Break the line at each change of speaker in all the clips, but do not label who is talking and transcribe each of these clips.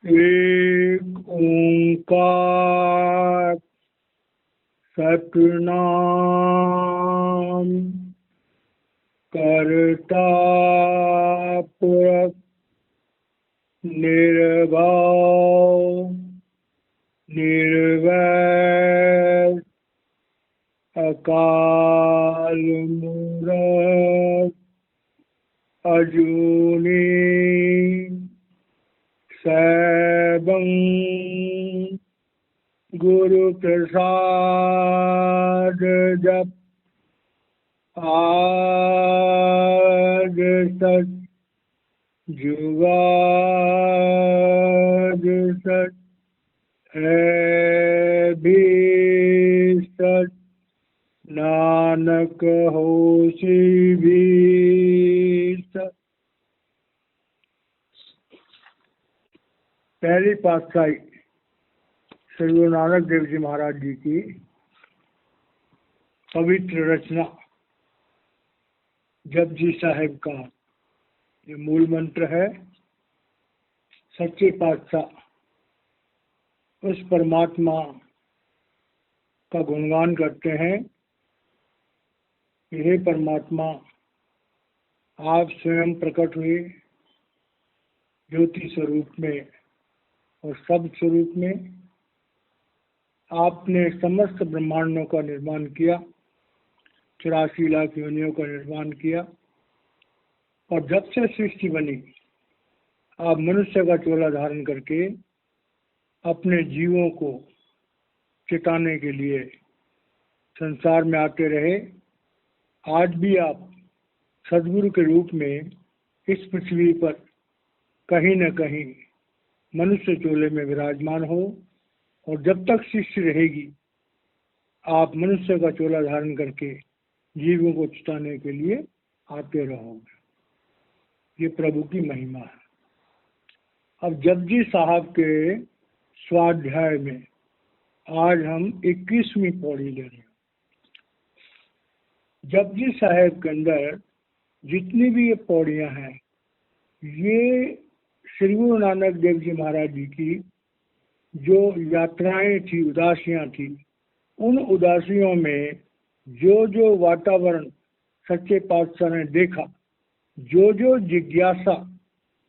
एक ओंकार सतनाम करता पुरख निर्भव निर्वैर अकाल मूरत अजूनी सैभं गुरु प्रसाद जप आद सच जुगाद सच है भी सच नानक होसी भी सच। पहली पातशाही श्री गुरु नानक देव जी महाराज जी की पवित्र रचना जपजी साहिब का ये मूल मंत्र है। सच्चे पातशाह उस परमात्मा का गुणगान करते हैं कि हे परमात्मा, आप स्वयं प्रकट हुए ज्योति स्वरूप में और शब्द स्वरूप में। आपने समस्त ब्रह्मांडों का निर्माण किया, 84 लाख योनियों का निर्माण किया, और जब से सृष्टि बनी आप मनुष्य का चोला धारण करके अपने जीवों को चिताने के लिए संसार में आते रहे। आज भी आप सद्गुरु के रूप में इस पृथ्वी पर कहीं न कहीं मनुष्य चोले में विराजमान हो, और जब तक सृष्टि रहेगी आप मनुष्य का चोला धारण करके जीवों को चिताने के लिए आते रहोगे। ये प्रभु की महिमा है। अब जपजी साहब के स्वाध्याय में आज हम 21वीं पौड़ी ले रहे हैं। जपजी साहब के अंदर जितनी भी ये पौड़ियां हैं, ये श्री गुरु नानक देव जी महाराज जी की जो यात्राएं थी, उदासियां थी, उन उदासियों में जो जो वातावरण सच्चे पातशाह ने देखा, जो जो जिज्ञासा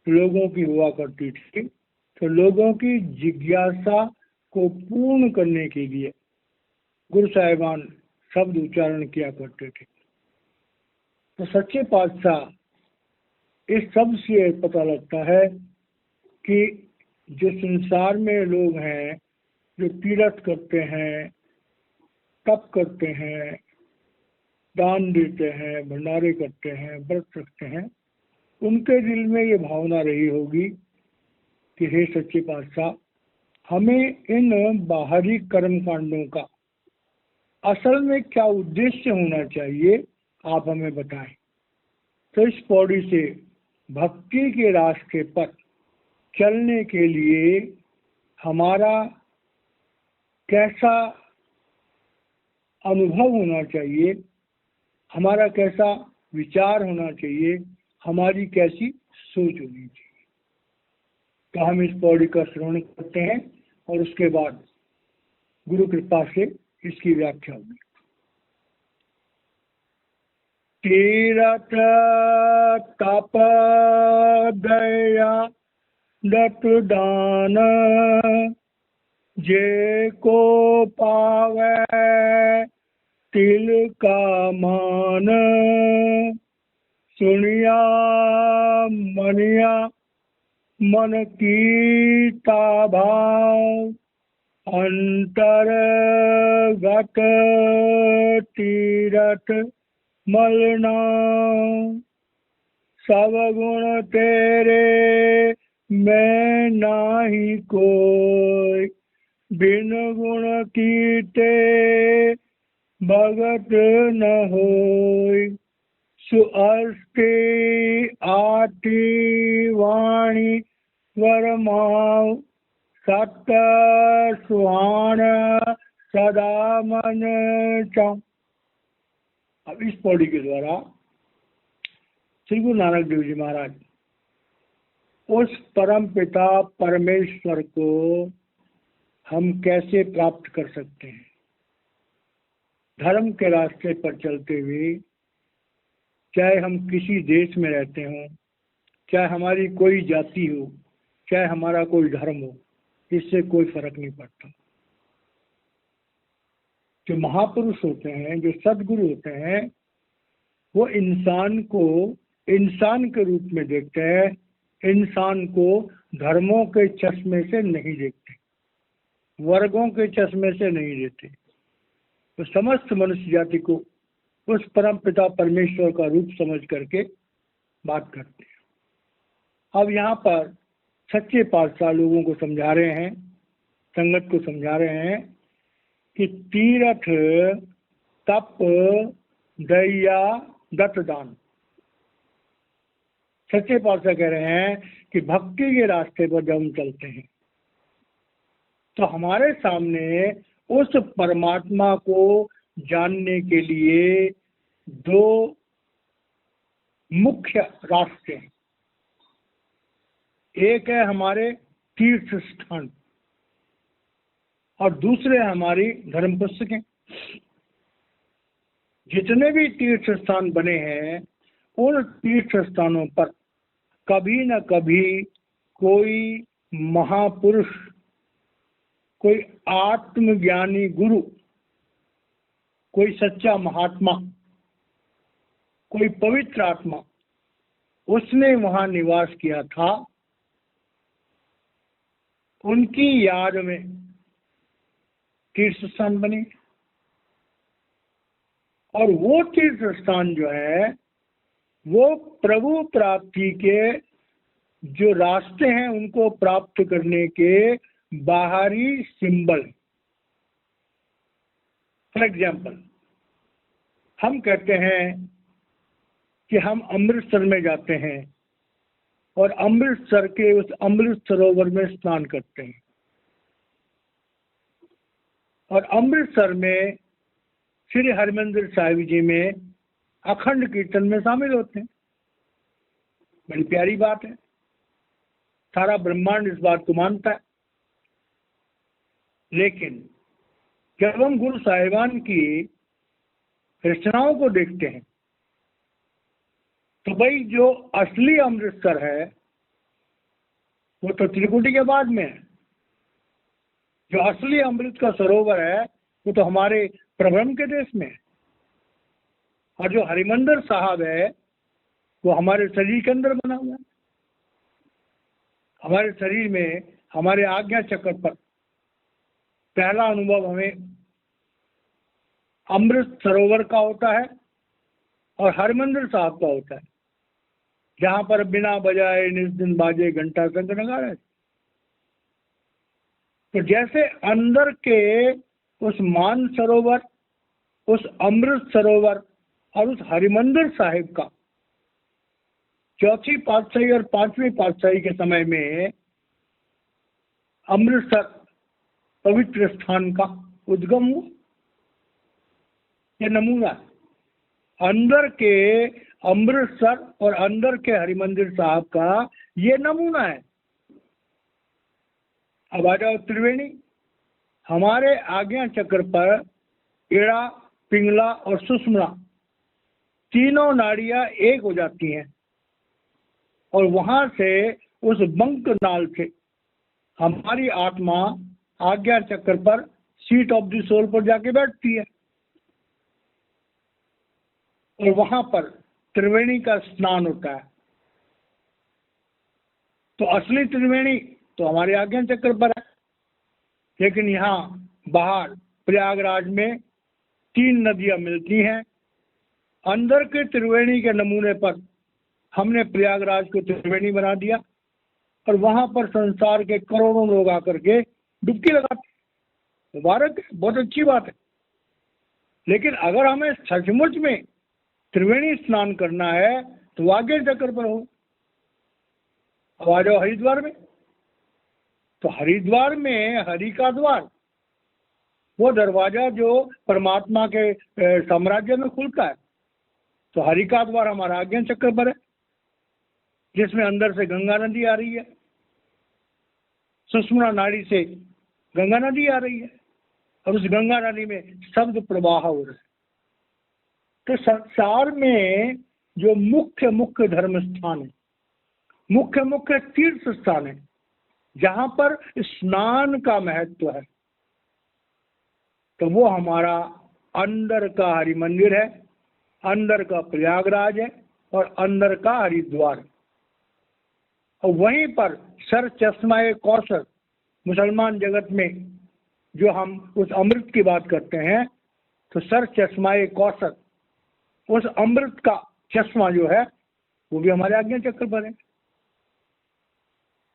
लोगों की हुआ करती थी, तो लोगों की जिज्ञासा को पूर्ण करने के लिए गुरु साहिबान शब्द उच्चारण किया करते थे। तो सच्चे पातशाह इस शब्द से पता लगता है कि जो संसार में लोग हैं जो तीर्थ करते हैं, तप करते हैं, दान देते हैं, भंडारे करते हैं, व्रत रखते हैं, उनके दिल में ये भावना रही होगी कि हे सच्चे पातशाह, हमें इन बाहरी कर्म कांडों का असल में क्या उद्देश्य होना चाहिए, आप हमें बताएं। तो इस पौड़ी से भक्ति के रास्ते पर चलने के लिए हमारा कैसा अनुभव होना चाहिए, हमारा कैसा विचार होना चाहिए, हमारी कैसी सोच होनी चाहिए। तो हम इस पौड़ी का श्रवण करते हैं और उसके बाद गुरु कृपा से इसकी व्याख्या होगी। तीरथ तप दया दत दान जे को पावे तिल का मान, सुनिया मनिया मन की भाव, अंतर्गत तीरथ मलना, सब गुण तेरे मैं नाही कोई, बिन गुण कीते भगत न होय, सुअस्ति आति वाणी वरमाव, सत्य सुहान सदा मन चाऊ। अब इस पौड़ी के द्वारा श्री गुरु नानक देव जी महाराज उस परम पिता परमेश्वर को हम कैसे प्राप्त कर सकते हैं? धर्म के रास्ते पर चलते हुए, चाहे हम किसी देश में रहते हों, चाहे हमारी कोई जाति हो, चाहे हमारा कोई धर्म हो, इससे कोई फर्क नहीं पड़ता। जो महापुरुष होते हैं, जो सदगुरु होते हैं, वो इंसान को इंसान के रूप में देखते हैं, इंसान को धर्मों के चश्मे से नहीं देखते, वर्गों के चश्मे से नहीं देखते। तो समस्त मनुष्य जाति को उस परम पिता परमेश्वर का रूप समझ करके बात करते हैं। अब यहाँ पर सच्चे पातशाह लोगों को समझा रहे हैं, संगत को समझा रहे हैं कि तीर्थ, तप, दया, दत्त दान। सच्चे पातशाह कह रहे हैं कि भक्ति के रास्ते पर जब हम चलते हैं तो हमारे सामने उस परमात्मा को जानने के लिए दो मुख्य रास्ते हैं। एक है हमारे तीर्थ स्थान और दूसरे हमारी धर्म पुस्तकें। जितने भी तीर्थ स्थान बने हैं, उन तीर्थ स्थानों पर कभी न कभी कोई महापुरुष, कोई आत्मज्ञानी गुरु, कोई सच्चा महात्मा, कोई पवित्र आत्मा, उसने वहां निवास किया था। उनकी याद में तीर्थ स्थान बने, और वो तीर्थ स्थान जो है वो प्रभु प्राप्ति के जो रास्ते हैं उनको प्राप्त करने के बाहरी सिंबल। फॉर एग्जाम्पल, हम कहते हैं कि हम अमृतसर में जाते हैं और अमृतसर के उस अमृत सरोवर में स्नान करते हैं, और अमृतसर में श्री हरमंदिर साहिब जी में अखंड कीर्तन में शामिल होते हैं। बड़ी प्यारी बात है, सारा ब्रह्मांड इस बात को मानता है। लेकिन जब हम गुरु साहिबान की रचनाओं को देखते हैं तो भाई जो असली अमृतसर है वो तो त्रिकुटी के बाद में है। जो असली अमृत का सरोवर है वो तो हमारे प्रभ्रम के देश में है, और जो हरिमंदिर साहब है वो हमारे शरीर के अंदर बना हुआ है। हमारे शरीर में, हमारे आज्ञा चक्र पर पहला अनुभव हमें अमृत सरोवर का होता है और हरमंदिर साहब का होता है, जहां पर बिना बजाए निज दिन बाजे घंटा शंख नगाड़े। तो जैसे अंदर के उस मान सरोवर, उस अमृत सरोवर और उस हरिमंदिर साहिब का चौथी पातशाही और पांचवी पातशाही के समय में अमृतसर पवित्र स्थान का उद्गम हुआ, ये नमूना। अंदर के अमृतसर और अंदर के हरिमंदिर साहब का ये नमूना है। अब आ जाओ त्रिवेणी। हमारे आज्ञा चक्र पर एड़ा, पिंगला और सुषुम्ना तीनों नाड़ियां एक हो जाती हैं, और वहां से उस बंक नाल से हमारी आत्मा आज्ञा चक्र पर सीट ऑफ द सोल पर जाके बैठती है, और वहां पर त्रिवेणी का स्नान होता है। तो असली त्रिवेणी तो हमारे आज्ञा चक्र पर है, लेकिन यहाँ बाहर प्रयागराज में 3 नदियां मिलती हैं। अंदर के त्रिवेणी के नमूने पर हमने प्रयागराज को त्रिवेणी बना दिया, और वहां पर संसार के करोड़ों लोग आकर के डुबकी लगाते। मुबारक, बहुत अच्छी बात है। लेकिन अगर हमें सचमुच में त्रिवेणी स्नान करना है तो आगे चक्र पर हो। अब आ जाओ हरिद्वार में। तो हरिद्वार में हरि का द्वार, वो दरवाजा जो परमात्मा के साम्राज्य में खुलता है। तो हरि का द्वार हमारा आज्ञा चक्र पर है। जिसमें अंदर से गंगा नदी आ रही है, सुषुम्ना नाड़ी से गंगा नदी आ रही है, और उस गंगा नदी में शब्द प्रवाह हो रहा है। तो संसार में जो मुख्य मुख्य धर्म स्थान है, मुख्य मुख्य तीर्थ स्थान है, जहां पर स्नान का महत्व है, तो वो हमारा अंदर का हरि मंदिर है, अंदर का प्रयागराज है और अंदर का हरिद्वार है। और वहीं पर सर चश्मा कौसर, मुसलमान जगत में जो हम उस अमृत की बात करते हैं, तो सर चश्मा कौसर, उस अमृत का चश्मा जो है वो भी हमारे आज्ञा चक्र पर है।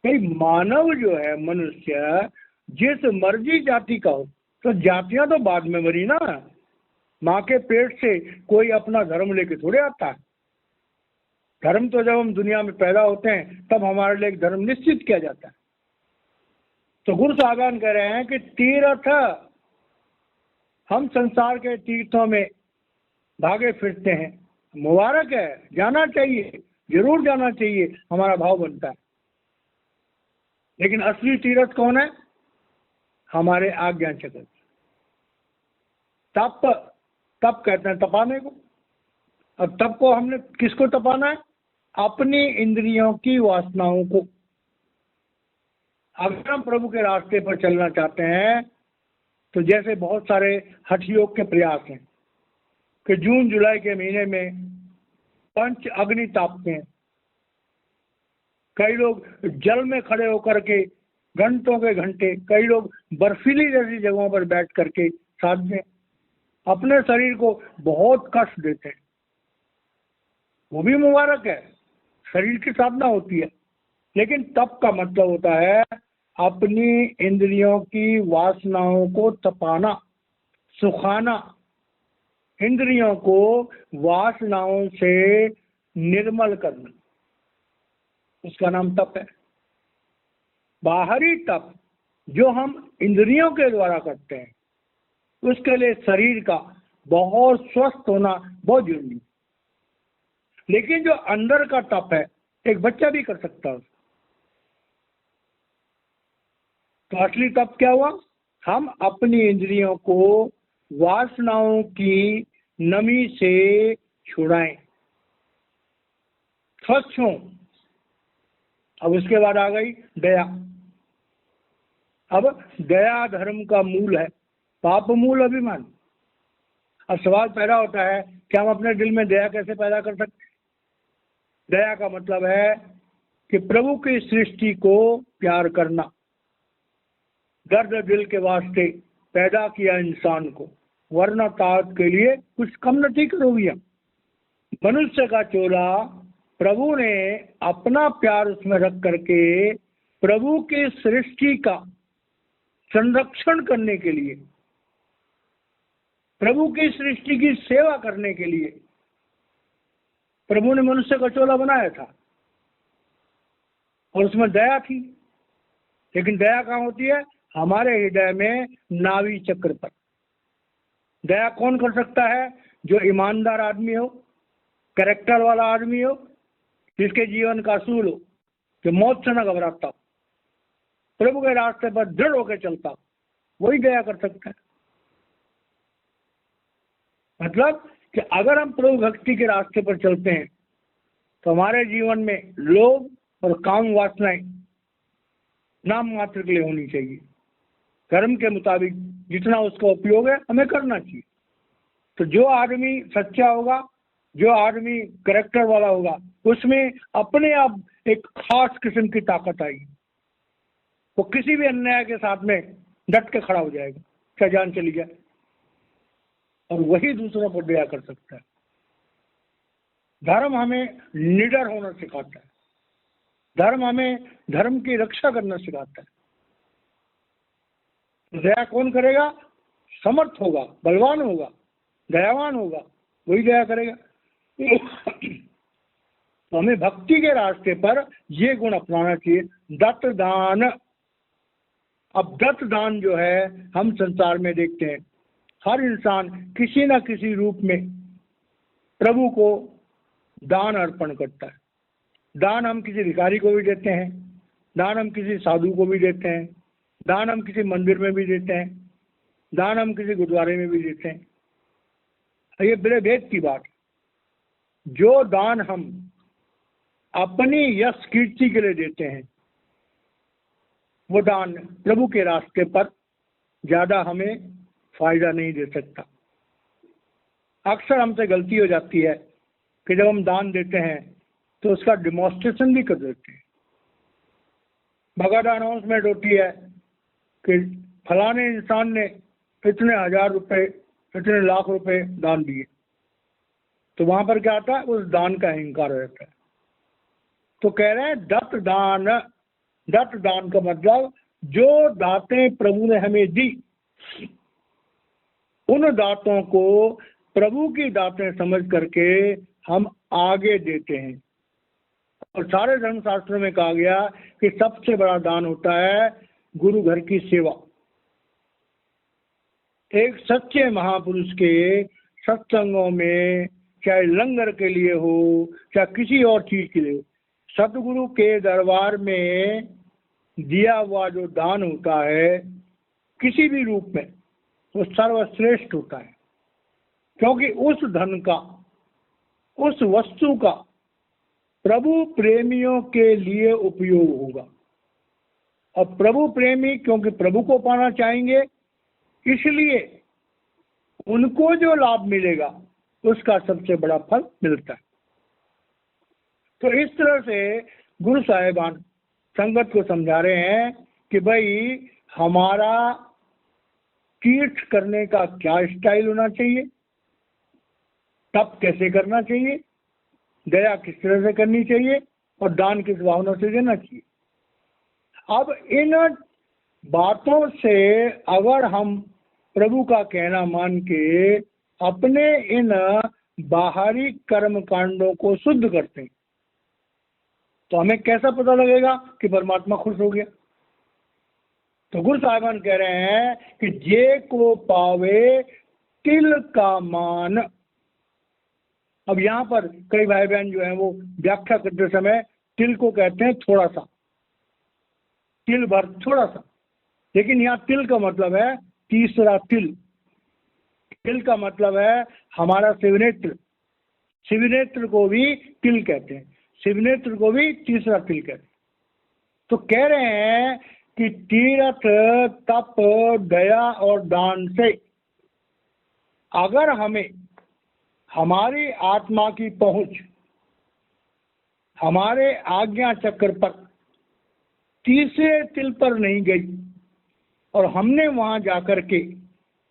कई मानव जो है, मनुष्य जिस मर्जी जाति का हो, तो जातियां तो बाद में बनी ना, माँ के पेट से कोई अपना धर्म लेके थोड़े आता है। धर्म तो जब हम दुनिया में पैदा होते हैं तब हमारे लिए एक धर्म निश्चित किया जाता है। तो गुरु साहबान कह रहे हैं कि तीर्थ, हम संसार के तीर्थों में भागे फिरते हैं, मुबारक है, जाना चाहिए, जरूर जाना चाहिए, हमारा भाव बनता है। लेकिन असली तीर्थ कौन है? हमारे आज्ञा चक्र। तप, तप कहते हैं तपाने को। अब तप को हमने किसको तपाना है? अपनी इंद्रियों की वासनाओं को। अगर हम प्रभु के रास्ते पर चलना चाहते हैं तो जैसे बहुत सारे हठ योग के प्रयास हैं कि जून जुलाई के महीने में पंच अग्नि तापते हैं, कई लोग जल में खड़े होकर के घंटों के घंटे, कई लोग बर्फीली जैसी जगहों पर बैठ करके साधने, अपने शरीर को बहुत कष्ट देते हैं। वो भी मुबारक है, शरीर की साधना होती है। लेकिन तप का मतलब होता है अपनी इंद्रियों की वासनाओं को तपाना, सुखाना, इंद्रियों को वासनाओं से निर्मल करना, उसका नाम तप है। बाहरी तप जो हम इंद्रियों के द्वारा करते हैं, उसके लिए शरीर का बहुत स्वस्थ होना बहुत जरूरी है। लेकिन जो अंदर का तप है, एक बच्चा भी कर सकता है। तो असली तप क्या हुआ? हम अपनी इंद्रियों को वासनाओं की नमी से छुड़ाएं, स्वच्छ हों। अब उसके बाद आ गई दया। अब दया धर्म का मूल है, पाप मूल अभिमान। अब सवाल पैदा होता है कि हम अपने दिल में दया कैसे पैदा कर सकते? दया का मतलब है कि प्रभु की सृष्टि को प्यार करना। दर्द दिल के वास्ते पैदा किया इंसान को, वरना तात के लिए कुछ कम नहीं करोगी। मनुष्य का चोला प्रभु ने अपना प्यार उसमें रख करके प्रभु की सृष्टि का संरक्षण करने के लिए, प्रभु की सृष्टि की सेवा करने के लिए प्रभु ने मनुष्य का चोला बनाया था, और उसमें दया थी। लेकिन दया कहाँ होती है? हमारे हृदय में नाभि चक्र पर। दया कौन कर सकता है? जो ईमानदार आदमी हो, कैरेक्टर वाला आदमी हो, जिसके जीवन का असूल हो, जो मौत से न घबराता हो, प्रभु के रास्ते पर दृढ़ होकर चलता हो, वही दया कर सकता है। मतलब कि अगर हम प्रभु भक्ति के रास्ते पर चलते हैं तो हमारे जीवन में लोभ और काम वासनाएं नाम मात्र के लिए होनी चाहिए। कर्म के मुताबिक जितना उसका उपयोग है हमें करना चाहिए। तो जो आदमी सच्चा होगा, जो आदमी कैरेक्टर वाला होगा, उसमें अपने आप एक खास किस्म की ताकत आएगी। वो किसी भी अन्याय के साथ में डट के खड़ा हो जाएगा, चाहे जान चली जाए, और वही दूसरों पर दया कर सकता है। धर्म हमें निडर होना सिखाता है, धर्म हमें धर्म की रक्षा करना सिखाता है। दया कौन करेगा? समर्थ होगा, बलवान होगा, दयावान होगा, वही दया करेगा। तो हमें भक्ति के रास्ते पर ये गुण अपनाना चाहिए। दत्त दान। अब दत्त दान जो है हम संसार में देखते हैं, हर इंसान किसी न किसी रूप में प्रभु को दान अर्पण करता है। दान हम किसी भिखारी को भी देते हैं, दान हम किसी साधु को भी देते हैं, दान हम किसी मंदिर में भी देते हैं, दान हम किसी गुरुद्वारे में भी देते हैं। ये बड़े भेद की बात। जो दान हम अपनी यश कीर्ति के लिए देते हैं, वो दान प्रभु के रास्ते पर ज्यादा हमें फायदा नहीं दे सकता। अक्सर हमसे गलती हो जाती है कि जब हम दान देते हैं तो उसका डिमॉन्स्ट्रेशन भी कर देते हैं। बकायदा अनाउंसमेंट होती है कि फलाने इंसान ने इतने हजार रुपए, इतने लाख रुपए दान दिए, तो वहां पर क्या आता है, उस दान का अहंकार रहता है। तो कह रहे हैं दत्त दान, दत्त दान का मतलब जो दातें प्रभु ने हमें दी, उन दातों को प्रभु की दातें समझ करके हम आगे देते हैं। और सारे धर्मशास्त्रों में कहा गया कि सबसे बड़ा दान होता है गुरु घर की सेवा। एक सच्चे महापुरुष के सत्संगों में, चाहे लंगर के लिए हो, चाहे किसी और चीज के लिए हो, सतगुरु के दरबार में दिया हुआ जो दान होता है किसी भी रूप में, वो सर्वश्रेष्ठ होता है। क्योंकि उस धन का, उस वस्तु का प्रभु प्रेमियों के लिए उपयोग होगा। और प्रभु प्रेमी क्योंकि प्रभु को पाना चाहेंगे, इसलिए उनको जो लाभ मिलेगा उसका सबसे बड़ा फल मिलता है। तो इस तरह से गुरु साहिबान संगत को समझा रहे हैं कि भाई हमारा तीर्थ करने का क्या स्टाइल होना चाहिए, तप कैसे करना चाहिए, दया किस तरह से करनी चाहिए और दान किस भावना से देना चाहिए। अब इन बातों से अगर हम प्रभु का कहना मान के अपने इन बाहरी कर्म कांडों को शुद्ध करते हैं, तो हमें कैसा पता लगेगा कि परमात्मा खुश हो गया। तो गुरु साहिबान कह रहे हैं कि जे को पावे तिल का मान। अब यहाँ पर कई भाई बहन जो हैं वो व्याख्या करते समय तिल को कहते हैं थोड़ा सा, तिल भर, थोड़ा सा। लेकिन यहाँ तिल का मतलब है तीसरा तिल। तिल का मतलब है हमारा शिवनेत्र। शिवनेत्र को भी तिल कहते हैं, शिवनेत्र को भी तीसरा तिल कहते हैं। तो कह रहे हैं कि तीर्थ, तप, दया और दान से अगर हमें हमारी आत्मा की पहुंच हमारे आज्ञा चक्र पर तीसरे तिल पर नहीं गई और हमने वहां जाकर के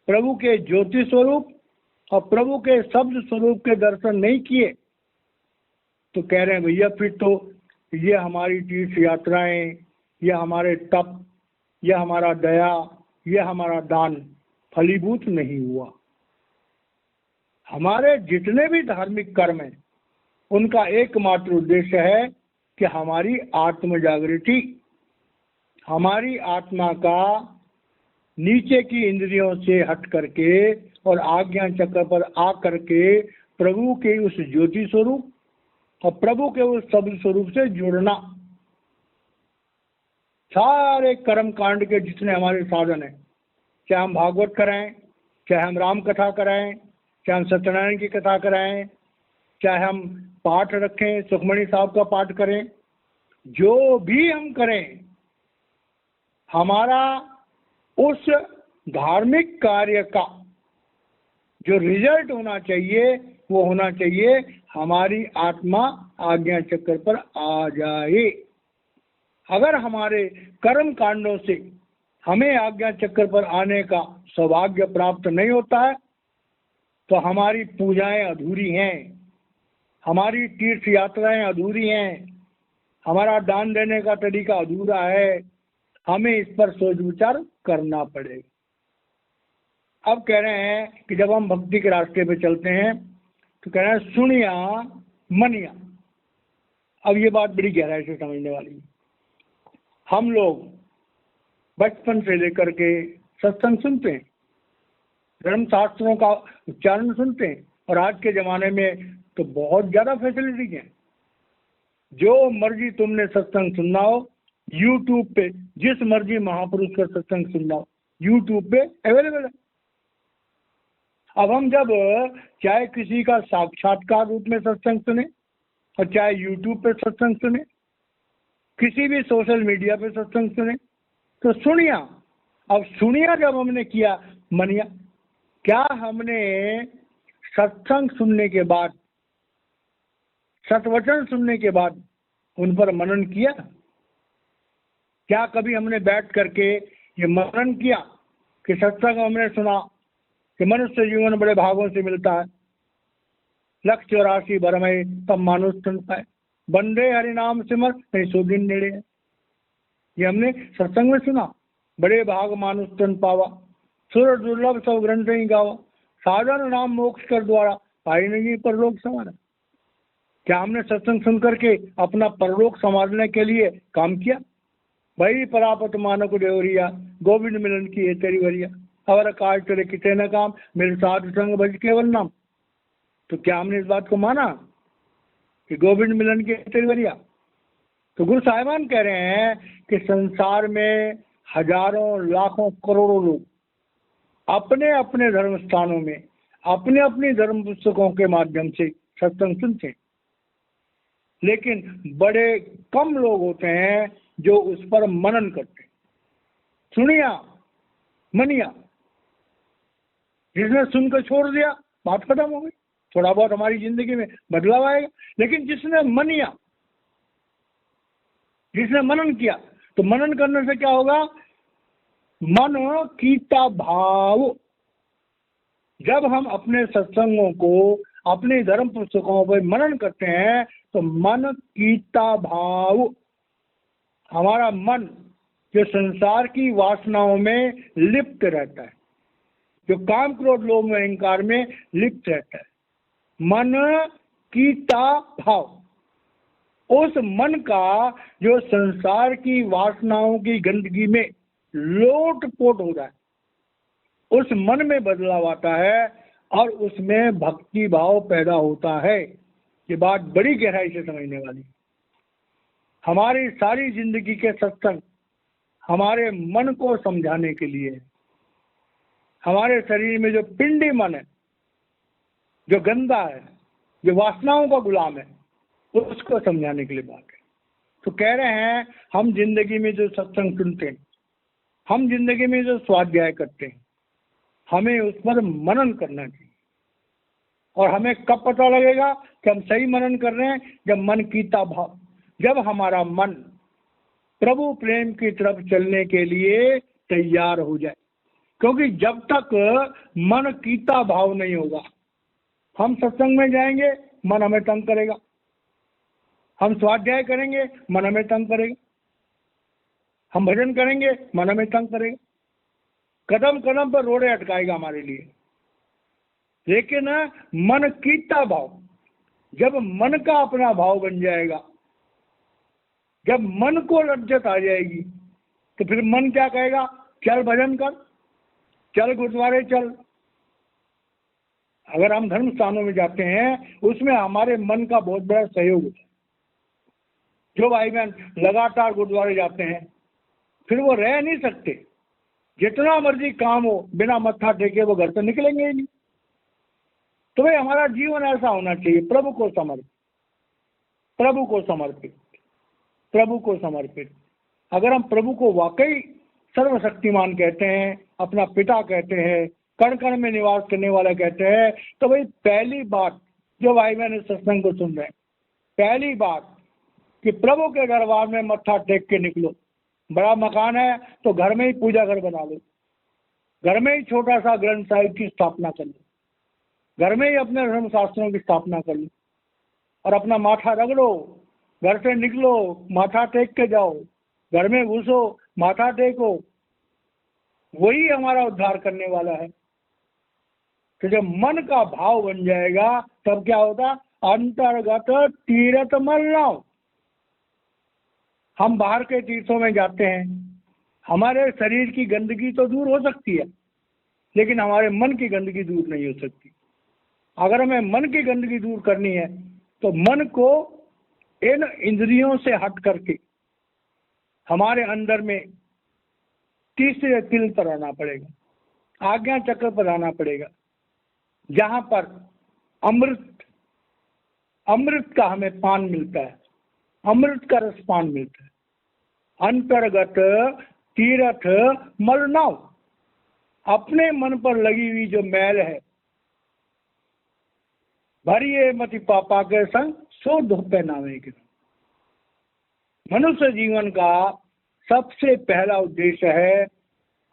प्रभु के ज्योति स्वरूप और प्रभु के शब्द स्वरूप के दर्शन नहीं किए, तो कह रहे हैं भैया फिर तो ये हमारी तीर्थ यात्राएं, ये हमारे तप, ये हमारा दया, ये हमारा दान फलीभूत नहीं हुआ। हमारे जितने भी धार्मिक कर्म हैं उनका एकमात्र उद्देश्य है कि हमारी आत्म जागृति, हमारी आत्मा का नीचे की इंद्रियों से हट करके और आज्ञा चक्र पर आ करके प्रभु के उस ज्योति स्वरूप और प्रभु के उस शब्द स्वरूप से जुड़ना। सारे कर्म कांड के जितने हमारे साधन हैं, चाहे हम भागवत कराएं, चाहे हम राम कथा कराएं, चाहे हम सत्यनारायण की कथा कराएं, चाहे हम पाठ रखें, सुखमणि साहब का पाठ करें, जो भी हम करें, हमारा उस धार्मिक कार्य का जो रिजल्ट होना चाहिए वो होना चाहिए हमारी आत्मा आज्ञा चक्र पर आ जाए। अगर हमारे कर्म कांडों से हमें आज्ञा चक्र पर आने का सौभाग्य प्राप्त नहीं होता है तो हमारी पूजाएं अधूरी हैं, हमारी तीर्थ यात्राएं अधूरी हैं, हमारा दान देने का तरीका अधूरा है। हमें इस पर सोच विचार करना पड़ेगा। अब कह रहे हैं कि जब हम भक्ति के रास्ते पे चलते हैं तो कह रहे हैं सुनिया मनिया। अब ये बात बड़ी गहराई से समझने वाली है। हम लोग बचपन से लेकर के सत्संग सुनते हैं, धर्म शास्त्रों का उच्चारण सुनते हैं, और आज के ज़माने में तो बहुत ज़्यादा फैसिलिटीज हैं। जो मर्जी तुमने सत्संग सुनना हो, यूट्यूब पे जिस मर्जी महापुरुष का सत्संग सुनना हो, यूट्यूब पे अवेलेबल है। अब हम जब चाहे किसी का साक्षात्कार रूप में सत्संग सुने और चाहे यूट्यूब पे सत्संग सुने, किसी भी सोशल मीडिया पे सत्संग सुने, तो सुनिया। अब सुनिया जब हमने किया, मनिया, क्या हमने सत्संग सुनने के बाद, सत्वचन सुनने के बाद उन पर मनन किया? क्या कभी हमने बैठ करके ये मनन किया कि सत्संग हमने सुना कि मनुष्य जीवन बड़े भागों से मिलता है, 184 बरमय तब मानुष सुन पाए, बंदे हरि नाम सिमर नहीं सो दिन नेड़े है। ये हमने सत्संग में सुना, बड़े भाग मानुष तन पावा, सुर दुर्लभ सब ग्रंथ ही गावा, साधन नाम मोक्ष कर द्वारा पाई नहीं परलोक संवारा। क्या हमने सत्संग सुन करके अपना परलोक संवारने के लिए काम किया? भाई परापत मानक देवरिया, गोविंद मिलन की है तेरी वरिया, अवर काज तेरे किते न काम, मेरे साधु संग भज केवल नाम। तो क्या हमने इस बात को माना कि गोविंद मिलन की है तेरी वरिया? तो गुरु साहिबान कह रहे हैं कि संसार में हजारों लाखों करोड़ों लोग अपने अपने धर्म स्थानों में अपने अपने धर्म पुस्तकों के माध्यम से सत्संग सुनते हैं, लेकिन बड़े कम लोग होते हैं जो उस पर मनन करते हैं। सुनिया मनिया, जिसने सुनकर छोड़ दिया बात खत्म हो गई, थोड़ा बहुत हमारी जिंदगी में बदलाव आएगा। लेकिन जिसने मनिया, जिसने मनन किया, तो मनन करने से क्या होगा? मन कीता भाव। जब हम अपने सत्संगों को, अपने धर्म पुस्तकों पर मनन करते हैं तो मन कीता भाव, हमारा मन जो संसार की वासनाओं में लिप्त रहता है, जो काम क्रोध लोभ में अहंकार में लिप्त रहता है, मन कीता भाव, उस मन का जो संसार की वासनाओं की गंदगी में लोटपोट हो रहा है, उस मन में बदलाव आता है और उसमें भक्ति भाव पैदा होता है। ये बात बड़ी गहराई से समझने वाली। हमारी सारी जिंदगी के सत्संग हमारे मन को समझाने के लिए है। हमारे शरीर में जो पिंडी मन है, जो गंदा है, जो वासनाओं का गुलाम है, उसको समझाने के लिए बात है। तो कह रहे हैं हम जिंदगी में जो सत्संग सुनते हैं, हम जिंदगी में जो स्वाध्याय करते हैं, हमें उस पर मनन करना चाहिए। और हमें कब पता लगेगा कि हम सही मनन कर रहे हैं? जब मन कीता भाव, जब हमारा मन प्रभु प्रेम की तरफ चलने के लिए तैयार हो जाए। क्योंकि जब तक मन कीता भाव नहीं होगा, हम सत्संग में जाएंगे, मन हमें तंग करेगा, हम स्वाध्याय करेंगे, मन हमें तंग करेगा, हम भजन करेंगे, मन हमें तंग करेगा, कदम कदम पर रोड़े अटकाएगा हमारे लिए। लेकिन मन कीता भाव, जब मन का अपना भाव बन जाएगा, जब मन को लज्जत आ जाएगी, तो फिर मन क्या कहेगा? चल भजन कर, चल गुरुद्वारे चल। अगर हम धर्म स्थानों में जाते हैं, उसमें हमारे मन का बहुत बड़ा सहयोग होता है। जो भाई बहन लगातार गुरुद्वारे जाते हैं, फिर वो रह नहीं सकते, जितना मर्जी काम हो, बिना मत्था टेके वो घर से निकलेंगे ही नहीं। तो भाई हमारा जीवन ऐसा होना चाहिए, प्रभु को समर्पित, प्रभु को समर्पित, प्रभु को समर्पित। अगर हम प्रभु को वाकई सर्वशक्तिमान कहते हैं, अपना पिता कहते हैं, कण कण में निवास करने वाला कहते हैं, तो भाई पहली बात जो भाई बहन इस सत्संग को सुन रहे हैं, पहली बात कि प्रभु के दरबार में मत्था टेक के निकलो। बड़ा मकान है तो घर में ही पूजा घर बना लो, घर में ही छोटा सा ग्रंथ साहिब की स्थापना कर लो, घर में ही अपने धर्म शास्त्रों की स्थापना कर लो और अपना माथा रगड़ो। घर से निकलो, माथा टेक के जाओ, घर में घुसो, माथा टेको। वही हमारा उद्धार करने वाला है। तो जब मन का भाव बन जाएगा, तब क्या होता? अंतर्गत तीर्थ मल्लाओ। हम बाहर के तीर्थों में जाते हैं, हमारे शरीर की गंदगी तो दूर हो सकती है, लेकिन हमारे मन की गंदगी दूर नहीं हो सकती। अगर हमें मन की गंदगी दूर करनी है तो मन को इन इंद्रियों से हट करके हमारे अंदर में तीसरे तिल पर आना पड़ेगा, आज्ञा चक्र पर आना पड़ेगा, जहां पर अमृत का हमें पान मिलता है, अमृत का रसपान मिलता है। अंतर्गत तीर्थ मलनाव, अपने मन पर लगी हुई जो मैल है, भरिए मति पापा के संग सो धोपे नावे के। मनुष्य जीवन का सबसे पहला उद्देश्य है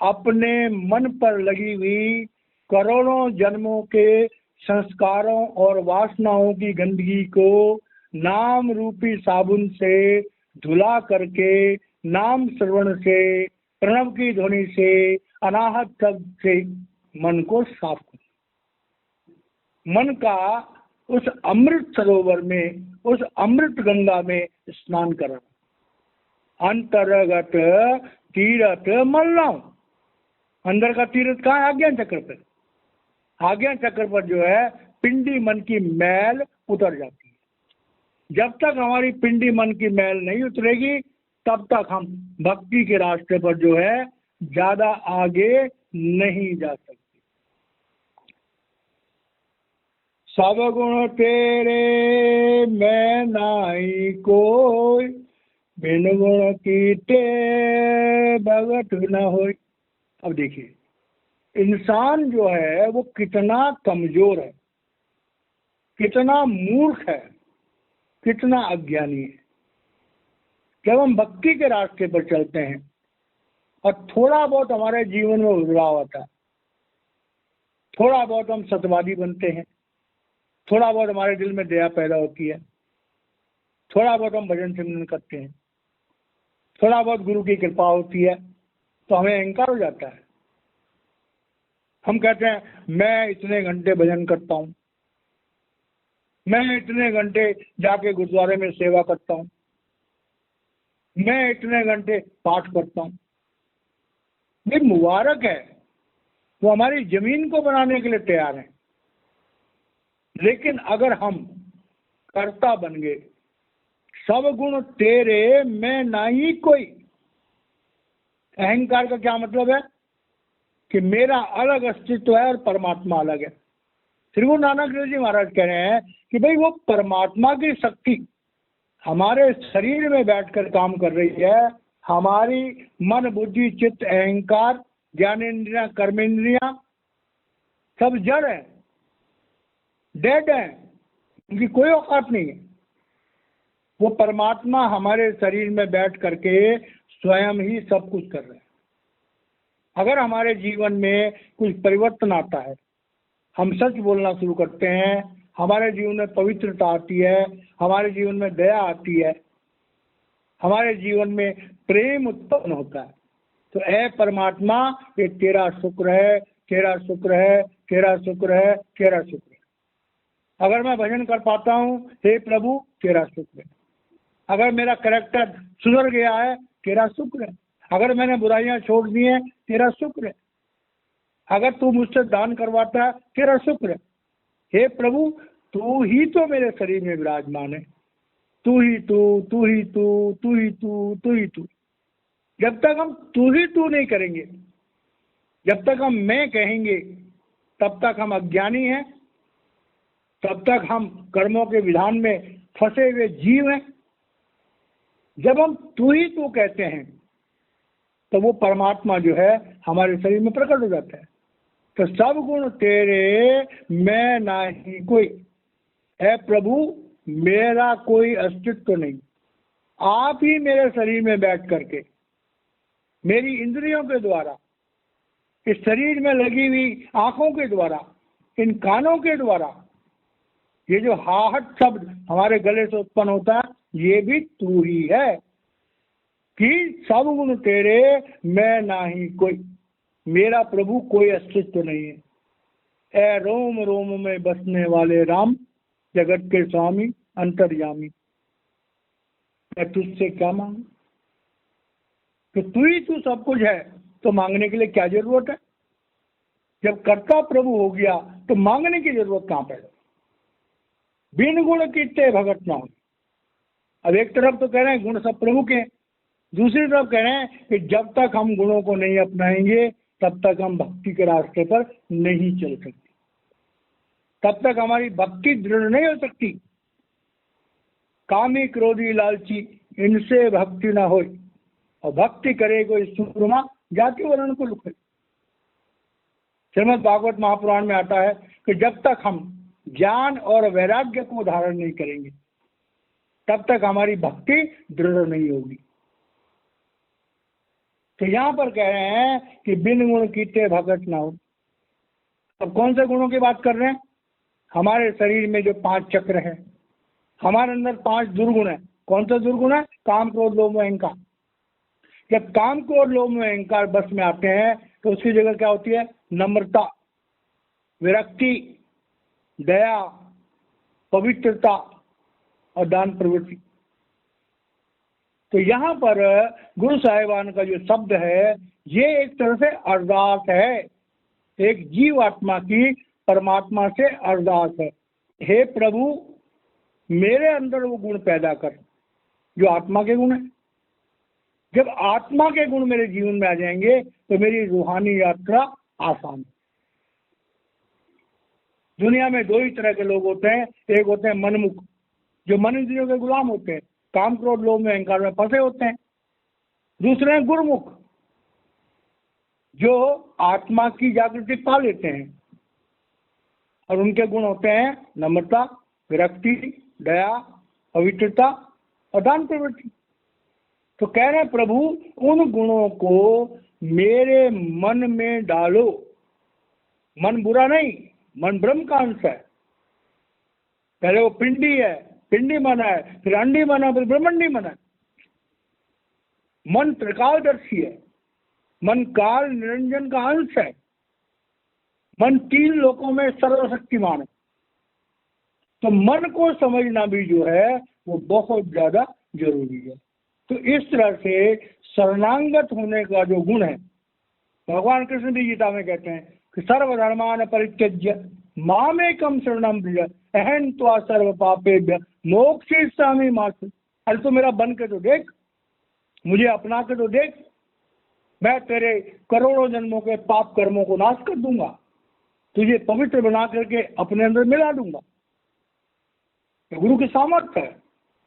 अपने मन पर लगी हुई करोड़ों जन्मों के संस्कारों और वासनाओं की गंदगी को नाम रूपी साबुन से धुला करके, नाम श्रवण से, प्रणव की ध्वनि से, अनाहत शब्द से मन को साफ कर, मन का उस अमृत सरोवर में, उस अमृत गंगा में स्नान करना। अंतर्गत तीर्थ मलनाव, अंदर का तीर्थ कहाँ है? आज्ञा चक्र पर। आज्ञा चक्र पर जो है पिंडी मन की मैल उतर जाती है। जब तक हमारी पिंडी मन की मैल नहीं उतरेगी तब तक हम भक्ति के रास्ते पर जो है ज्यादा आगे नहीं जा सकते। सब गुण तेरे मैं नाई कोई, बिन गुण कीटे भगत न होय। अब देखिए, इंसान जो है वो कितना कमजोर है, कितना मूर्ख है, कितना अज्ञानी है। जब हम भक्ति के रास्ते पर चलते हैं और थोड़ा बहुत हमारे जीवन में बदलाव आता है, थोड़ा बहुत हम सत्यवादी बनते हैं, थोड़ा बहुत हमारे दिल में दया पैदा होती है, थोड़ा बहुत हम भजन सिमरन करते हैं, थोड़ा बहुत गुरु की कृपा होती है, तो हमें अहंकार हो जाता है। हम कहते हैं मैं इतने घंटे भजन करता हूँ, मैं इतने घंटे जाके गुरुद्वारे में सेवा करता हूँ, मैं इतने घंटे पाठ करता हूँ। ये मुबारक है, वो हमारी जमीन को बनाने के लिए तैयार है। लेकिन अगर हम कर्ता बन गए, सब गुण तेरे मैं नाही कोई, अहंकार का क्या मतलब है कि मेरा अलग अस्तित्व है और परमात्मा अलग है। श्री गुरु नानक देव जी महाराज कह रहे हैं कि भाई वो परमात्मा की शक्ति हमारे शरीर में बैठकर काम कर रही है। हमारी मन, बुद्धि, चित्त, अहंकार, ज्ञानेन्द्रियां, कर्मेंद्रियां सब जड़ है, डेड है, उनकी कोई औकात नहीं है। वो परमात्मा हमारे शरीर में बैठ करके स्वयं ही सब कुछ कर रहे हैं। अगर हमारे जीवन में कुछ परिवर्तन आता है, हम सच बोलना शुरू करते हैं, हमारे जीवन में पवित्रता आती है, हमारे जीवन में दया आती है, हमारे जीवन में प्रेम उत्पन्न होता है, तो ऐ परमात्मा ये तेरा शुक्र है, तेरा शुक्र है, तेरा शुक्र है, तेरा शुक्र है। अगर मैं भजन कर पाता हूँ, हे प्रभु तेरा शुक्र है। अगर मेरा कैरेक्टर सुधर गया है, तेरा शुक्र है। अगर मैंने बुराइयां छोड़ दी हैं, तेरा शुक्र है। अगर तू मुझसे दान करवाता है, तेरा शुक्र है। हे प्रभु तू ही तो मेरे शरीर में विराजमान है, तू ही तू, तू ही तू, तू ही तू, तू ही तू। जब तक हम तू ही तू नहीं करेंगे, जब तक हम मैं कहेंगे, तब तक हम अज्ञानी हैं, तब तक हम कर्मों के विधान में फंसे हुए जीव हैं। जब हम तू ही तू कहते हैं तो वो परमात्मा जो है हमारे शरीर में प्रकट हो जाता है। तो सब गुण तेरे मैं नाही कोई, है प्रभु मेरा कोई अस्तित्व नहीं। आप ही मेरे शरीर में बैठ करके मेरी इंद्रियों के द्वारा, इस शरीर में लगी हुई आंखों के द्वारा, इन कानों के द्वारा, ये जो हाहट शब्द हमारे गले से उत्पन्न होता है, ये भी तू ही है कि सब गुण तेरे मैं नाही कोई, मेरा प्रभु कोई अस्तित्व नहीं है। ऐ रोम रोम में बसने वाले राम, जगत के स्वामी अंतर्यामी, मैं तुझसे क्या मांगू? तो तू ही तू सब कुछ है, तो मांगने के लिए क्या जरूरत है? जब कर्ता प्रभु हो गया तो मांगने की जरूरत कहां पैदा? बिन गुण कीते भगत ना हो। अब एक तरफ तो कह रहे हैं गुण सब प्रभु के हैं, दूसरी तरफ कह रहे हैं कि जब तक हम गुणों को नहीं अपनाएंगे तब तक हम भक्ति के रास्ते पर नहीं चल सकते, तब तक हमारी भक्ति दृढ़ नहीं हो सकती। कामी क्रोधी लालची इनसे भक्ति ना हो, और भक्ति करे कोई सुरमा जाति वर्ण को लुके। श्रीमद् भागवत महापुराण में आता है कि जब तक हम ज्ञान और वैराग्य को धारण नहीं करेंगे तब तक हमारी भक्ति दृढ़ नहीं होगी। तो यहाँ पर कह रहे हैं कि बिन गुण कीते भगत ना हो। अब कौन से गुणों की बात कर रहे हैं? हमारे शरीर में जो 5 चक्र हैं, हमारे अंदर 5 दुर्गुण है। कौन सा दुर्गुण है? काम क्रोध लोभ मोह अहंकार। जब काम क्रोध लोभ मोह अहंकार बस में आते हैं तो उसकी जगह क्या होती है? नम्रता, विरक्ति, दया, पवित्रता और दान प्रवृत्ति। तो यहाँ पर गुरु साहिबान का जो शब्द है ये एक तरह से अरदास है, एक जीव आत्मा की परमात्मा से अरदास है। हे प्रभु, मेरे अंदर वो गुण पैदा कर जो आत्मा के गुण है। जब आत्मा के गुण मेरे जीवन में आ जाएंगे तो मेरी रूहानी यात्रा आसान है। दुनिया में 2 ही तरह के लोग होते हैं, एक होते हैं मनमुख, जो मन इंद्रियों के गुलाम होते हैं, काम क्रोध लोभ में अहंकार में फंसे होते हैं। दूसरे हैं गुरुमुख, जो आत्मा की जागृति पा लेते हैं, और उनके गुण होते हैं नम्रता, विरक्ति, दया, पवित्रता और दान प्रवृत्ति। तो कह रहे हैं प्रभु उन गुणों को मेरे मन में डालो। मन बुरा नहीं, मन ब्रह्म का अंश है। पहले वो पिंडी है, पिंडी मन है, फिर अंडी मन है, फिर ब्रह्मंडी मन है। मन त्रिकालदर्शी है, मन काल निरंजन का अंश है, मन 3 लोकों में सर्वशक्तिमान है। तो मन को समझना भी जो है वो बहुत ज्यादा जरूरी है। तो इस तरह से शरणांगत होने का जो गुण है, भगवान कृष्ण भी गीता में कहते हैं कि सर्वधर्मान परित्यज्य मामेकम शरणं व्रज अहं त्वा सर्व पापेभ्य मोक्षयिष्यामि मा शुचः। अरे तो मेरा बन के तो देख, मुझे अपना के तो देख, मैं तेरे करोड़ों जन्मों के पाप कर्मों को नाश कर दूंगा, तुझे पवित्र बना करके अपने अंदर मिला दूंगा। तो गुरु की सामर्थ्य है,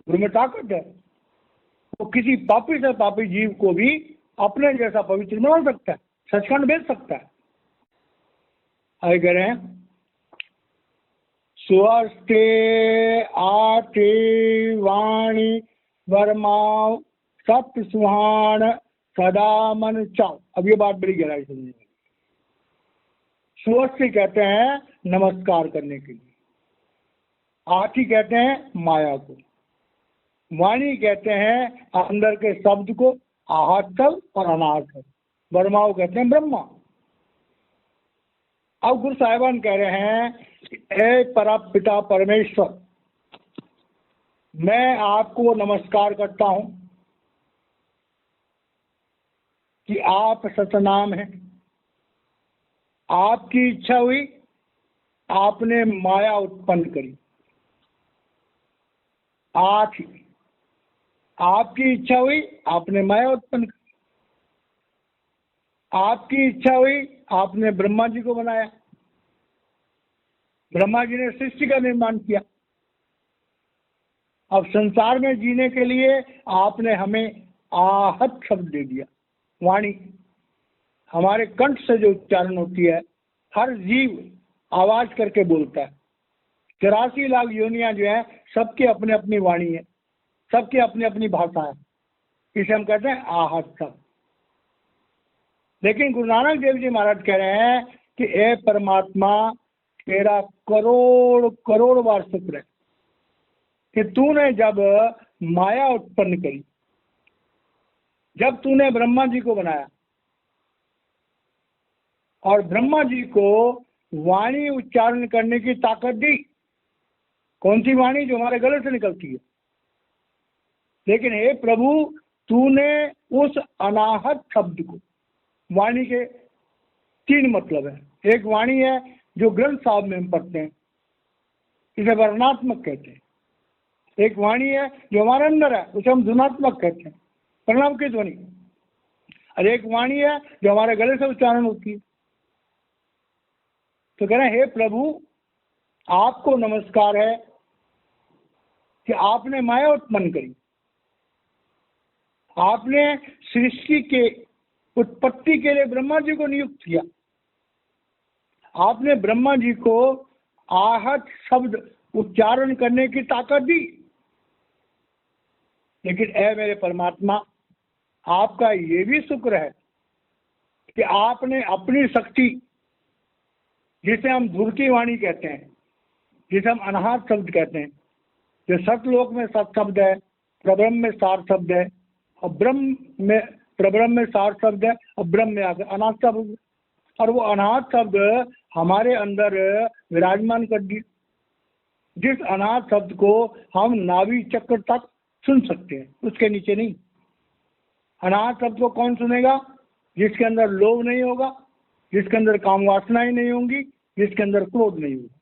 गुरु में ताकत है। वो किसी पापी से पापी जीव को भी अपने जैसा पवित्र बना सकता है, सचखंड भेज सकता है। आगे कह रहे हैं स्वस्ते आते वाणी वर्माओ सत्य सुहान सदा मन चाओ। अब ये बात बड़ी गहराई समझ में। स्वस्ति कहते हैं नमस्कार करने के लिए, आती कहते हैं माया को, वाणी कहते हैं अंदर के शब्द को, आहतल और अनाहत, वर्माओ कहते हैं ब्रह्मा। अब गुरु साहिबान कह रहे हैं ए परमपिता परमेश्वर, मैं आपको नमस्कार करता हूं कि आप सतनाम हैं। आपकी इच्छा हुई, आपने माया उत्पन्न करी। आपकी इच्छा हुई, आपने माया उत्पन्न करी। आपकी इच्छा हुई, आपने ब्रह्मा जी को बनाया। ब्रह्मा जी ने सृष्टि का निर्माण किया। अब संसार में जीने के लिए आपने हमें आहत शब्द दे दिया। वाणी हमारे कंठ से जो उच्चारण होती है, हर जीव आवाज करके बोलता है। 83 लाख योनियां जो है सबकी अपनी अपनी वाणी है, सबकी अपनी अपनी भाषा है, इसे हम कहते हैं आहत शब्द। लेकिन गुरु नानक देव जी महाराज कह रहे हैं कि ए परमात्मा, तेरा करोड़ करोड़ बार शुक्र है कि तूने जब माया उत्पन्न करी, जब तूने ब्रह्मा जी को बनाया और ब्रह्मा जी को वाणी उच्चारण करने की ताकत दी। कौन सी वाणी? जो हमारे गले से निकलती है। लेकिन हे प्रभु, तूने उस अनाहत शब्द को, वाणी के 3 मतलब है। एक वाणी है जो ग्रंथ साहब में हम पढ़ते हैं, इसे वर्णात्मक कहते हैं। एक वाणी है जो हमारे अंदर है, उसे हम ध्वनात्मक कहते हैं, प्रणव की ध्वनि। और एक वाणी है जो हमारे गले से उच्चारण होती है। तो कह रहे हैं, हे प्रभु, आपको नमस्कार है कि आपने माया उत्पन्न करी, आपने सृष्टि के उत्पत्ति के लिए ब्रह्मा जी को नियुक्त किया, आपने ब्रह्मा जी को आहत शब्द उच्चारण करने की ताकत दी। लेकिन ऐ मेरे परमात्मा, आपका ये भी शुक्र है कि आपने अपनी शक्ति, जिसे हम धुर की वाणी कहते हैं, जिसे हम अनाहत शब्द कहते हैं, जो सतलोक में सत शब्द है, प्रब्रह्म में सार शब्द है, और ब्रह्म में प्रब्रह्म में सार शब्द है, और ब्रह्म में आकर अनाहत शब्द, और वो अनाहत शब्द हमारे अंदर विराजमान कर दिए, जिस अनाहत शब्द को हम नाभि चक्र तक सुन सकते हैं, उसके नीचे नहीं। अनाहत शब्द को कौन सुनेगा? जिसके अंदर लोभ नहीं होगा, जिसके अंदर काम वासनाएं नहीं होंगी, जिसके अंदर क्रोध नहीं होगा।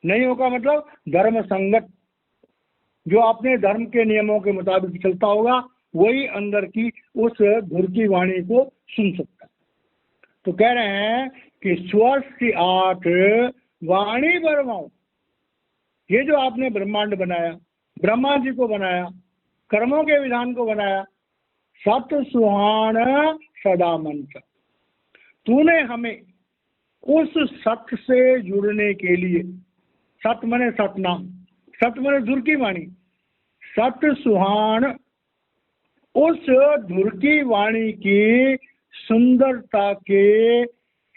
नहीं होगा मतलब धर्म संगत, जो अपने धर्म के नियमों के मुताबिक चलता होगा, वही अंदर की उस धुर की वाणी को सुन सकता है। तो कह रहे हैं कि स्वस्ति आठ वाणी बरमाओ, ये जो आपने ब्रह्मांड बनाया, ब्रह्मा जी को बनाया, कर्मों के विधान को बनाया, सत सुहान सदा मंच, तूने हमें उस सत्य से जुड़ने के लिए, सत मने सतनाम, सत मने धुर की वाणी, सत सुहान, उस धुर की वाणी की सुंदरता के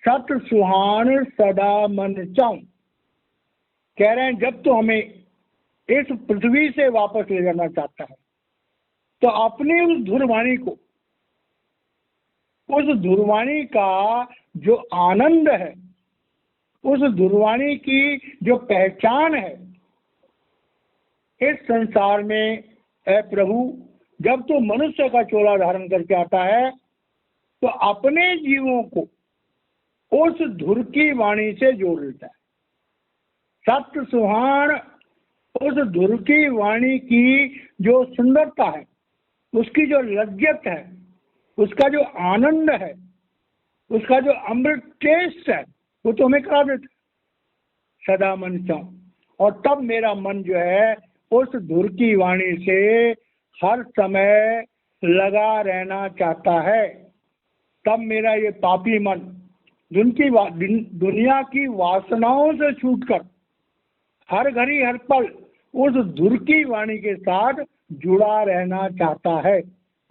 सत सुहान सदा मन चाऊं। कह रहे हैं, जब तो हमें इस पृथ्वी से वापस ले जाना चाहता है, तो अपनी उस धुरवाणी को, उस धुरवाणी का जो आनंद है, उस धुरवाणी की जो पहचान है इस संसार में, ऐ प्रभु, जब तो मनुष्य का चोला धारण करके आता है, तो अपने जीवों को उस धुर की वाणी से जोड़ लेता है। सत्य सुहान, उस धुर की वाणी की जो सुंदरता है, उसकी जो लज्जत है, उसका जो आनंद है, उसका जो अमृत टेस्ट है, वो तो हमें करा देता सदा मन चाऊं। और तब मेरा मन जो है उस धुर की वाणी से हर समय लगा रहना चाहता है। तब मेरा ये पापी मन दुनिया की वासनाओं से छूटकर हर घड़ी हर पल उस धुर की वाणी के साथ जुड़ा रहना चाहता है,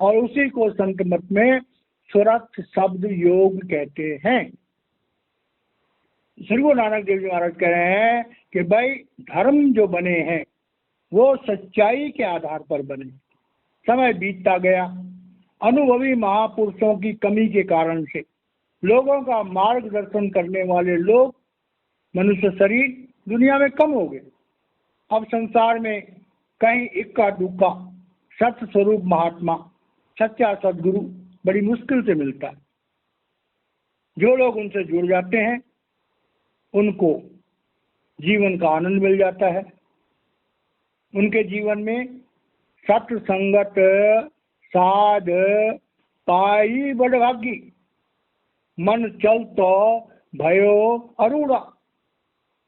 और उसी को संत मत में सुरत शब्द योग कहते हैं। श्री गुरु नानक देव जी महाराज कह रहे हैं कि भाई, धर्म जो बने हैं वो सच्चाई के आधार पर बने। समय बीतता गया, अनुभवी महापुरुषों की कमी के कारण से लोगों का मार्गदर्शन करने वाले लोग, मनुष्य शरीर दुनिया में कम हो गए। अब संसार में कहीं इक्का दुक्का सत्य स्वरूप महात्मा, सच्चा सदगुरु बड़ी मुश्किल से मिलता है। जो लोग उनसे जुड़ जाते हैं, उनको जीवन का आनंद मिल जाता है। उनके जीवन में सत्य संगत साध पाई बड़भागी, मन चल तो भयो अरूढ़ा,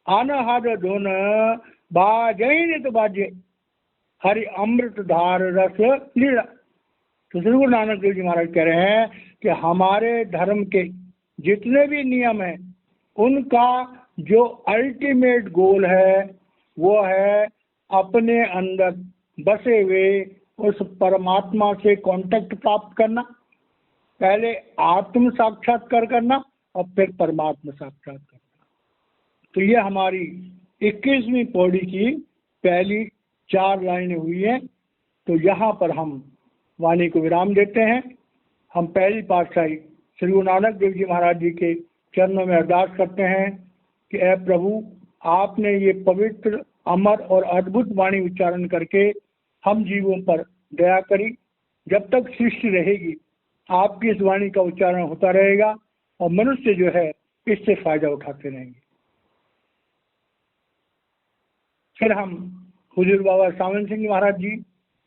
अनहद धुन बाजै नित बाजे, हरि अमृत धार रस लीला। तो श्री गुरु नानक देव जी महाराज कह रहे हैं कि हमारे धर्म के जितने भी नियम हैं, उनका जो अल्टीमेट गोल है वो है अपने अंदर बसे हुए उस परमात्मा से कांटेक्ट प्राप्त करना। पहले आत्म साक्षात्कार करना और फिर परमात्मा साक्षात्कार करना। तो ये हमारी 21वीं पौड़ी की पहली 4 लाइनें हुई हैं। तो यहाँ पर हम वाणी को विराम देते हैं। हम पहली पातशाही श्री गुरु नानक देव जी महाराज जी के चरणों में अरदास करते हैं कि ऐ प्रभु, आपने ये पवित्र, अमर और अद्भुत वाणी उच्चारण करके हम जीवों पर दया करी। जब तक सृष्टि रहेगी, आपकी इस वाणी का उच्चारण होता रहेगा और मनुष्य जो है इससे फायदा उठाते रहेंगे। फिर हम हुजूर बाबा सावन सिंह जी महाराज जी,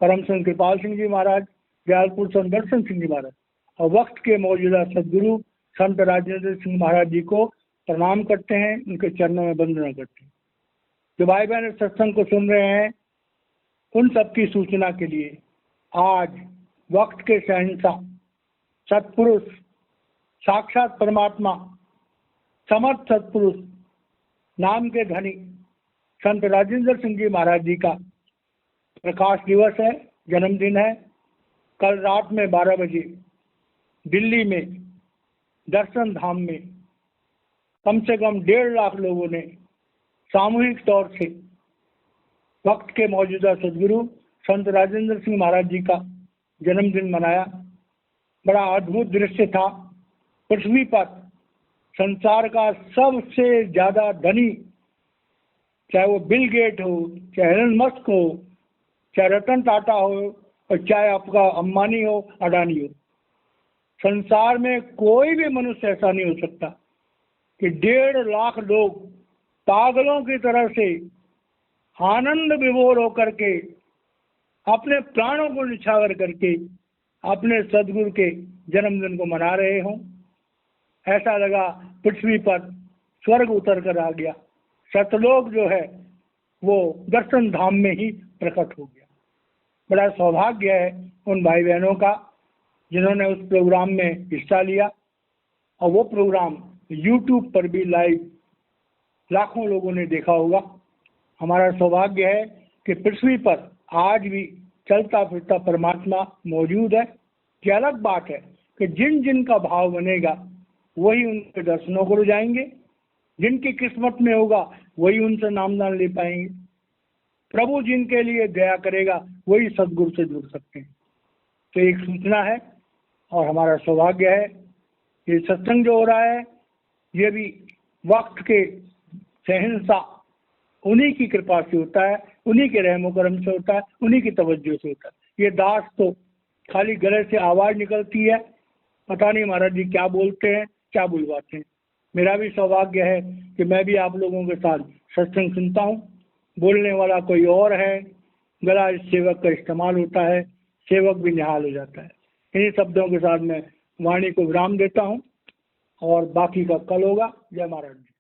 परम संत कृपाल सिंह जी महाराज, दयालपुर संत दर्शन सिंह जी महाराज और वक्त के मौजूदा सदगुरु संत राजेंद्र सिंह महाराज जी को प्रणाम करते हैं, उनके चरणों में वंदना करते हैं। जो भाई बहन सत्संग को सुन रहे हैं, उन सबकी सूचना के लिए आज वक्त के शहंशाह, सत्पुरुष, साक्षात परमात्मा, समर्थ सत्पुरुष, नाम के धनी संत राजेंद्र सिंह जी महाराज जी का प्रकाश दिवस है, जन्मदिन है। कल रात में 12 बजे दिल्ली में दर्शन धाम में कम से कम 1.5 लाख लोगों ने सामूहिक तौर से वक्त के मौजूदा सदगुरु संत राजेंद्र सिंह महाराज जी का जन्मदिन मनाया। बड़ा अद्भुत दृश्य था। पृथ्वी पर संसार का सबसे ज्यादा धनी, चाहे वो बिल गेट हो, चाहे एलन मस्क हो, चाहे रतन टाटा हो और चाहे आपका अंबानी हो, अडानी हो, संसार में कोई भी मनुष्य ऐसा नहीं हो सकता कि 1.5 लाख लोग पागलों की तरह से आनंद विभोर होकर के अपने प्राणों को निछावर करके अपने सदगुरु के जन्मदिन को मना रहे हों। ऐसा लगा पृथ्वी पर स्वर्ग उतर कर आ गया। सतलोक जो है वो दर्शन धाम में ही प्रकट हो गया। बड़ा सौभाग्य है उन भाई बहनों का जिन्होंने उस प्रोग्राम में हिस्सा लिया और वो प्रोग्राम YouTube पर भी लाइव लाखों लोगों ने देखा होगा। हमारा सौभाग्य है कि पृथ्वी पर आज भी चलता फिरता परमात्मा मौजूद है। कि अलग बात है कि जिन जिन का भाव बनेगा वही उनके दर्शनों को जाएंगे, जिनकी किस्मत में होगा वही उनसे नामदान ले पाएंगे। प्रभु जिनके लिए दया करेगा वही सदगुरु से जुड़ सकते हैं। तो एक सूचना है और हमारा सौभाग्य है। ये सत्संग जो हो रहा है ये भी वक्त के शहंशाह उन्हीं की कृपा से होता है, उन्हीं के रहमो करम से होता है, उन्हीं की तवज्जो से होता है। ये दास तो खाली गले से आवाज़ निकलती है, पता नहीं महाराज जी क्या बोलते हैं, क्या बुलवाते हैं। मेरा भी सौभाग्य है कि मैं भी आप लोगों के साथ सत्संग सुनता हूँ। बोलने वाला कोई और है, गला इस सेवक का इस्तेमाल होता है, सेवक भी निहाल हो जाता है। इन्हीं शब्दों के साथ मैं वाणी को विराम देता हूँ और बाकी का कल होगा। जय महाराज जी।